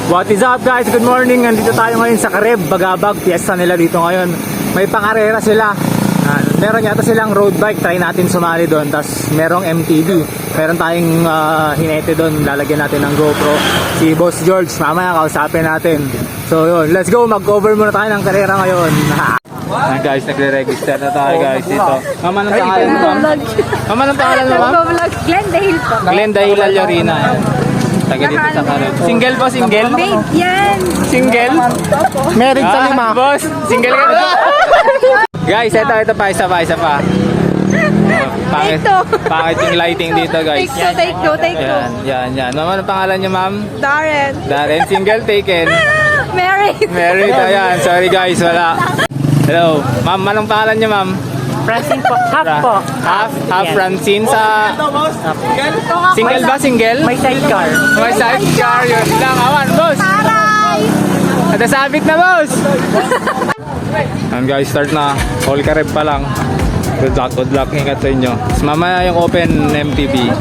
What is up guys? Good morning! Nandito tayo ngayon sa Kareb, Bagabag. Fiesta nila dito ngayon. May pangarera sila. Meron yata silang road bike. Try natin sumali doon. Tapos merong MTB. Meron tayong hinete doon. Lalagyan natin ng GoPro. Si Boss George. Mamaya kausapin natin. So yun, let's go. Mag-cover muna tayo ng karera ngayon. Ayan guys, nagre-register na tayo guys dito. Mama, ng pangalan mo ma'am? Mama, ng pangalan mo ma'am? Glendale po. Glendale Alyorina. Taga dito sa Kareb. Single po, single? Babe, yan. Single? Married sa lima. Boss, single ka ba? Guys, ito pa, isa pa. Pangit yung lighting dito guys. Take two. Yan. Mama, ano pangalan niyo ma'am? Darren, single, taken. married. Ayan. Sorry guys, wala. Hello. Ma'am, anong pangalan niyo ma'am? Francine po. Half po. Half Yes. Francine sa... Single ba? Single? May sidecar. May sidecar. Yun lang. Awan, boss. Natasabit na, boss. And guys, start na. All Kareb pa lang. Good luck. Ingat sa inyo. Mas mamaya yung open MTB.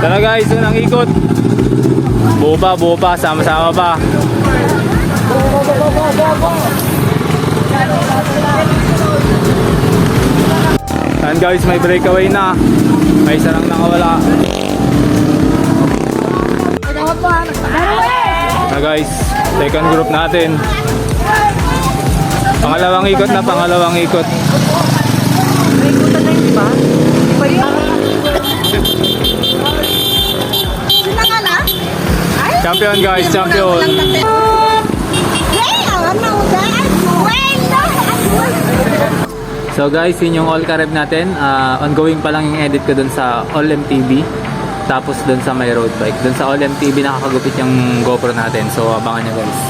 Tara guys, unang ikot. Buba. Sama-sama pa. And guys, may breakaway na. May isa lang nakawala. Na guys, second group natin. Pangalawang ikot. Champion guys, champion. So guys, yun yung All Kareb natin. Ongoing pa lang yung edit ko dun sa All MTB. Tapos dun sa may road bike. Dun sa All MTB nakakagupit yung GoPro natin. So abangan nyo guys.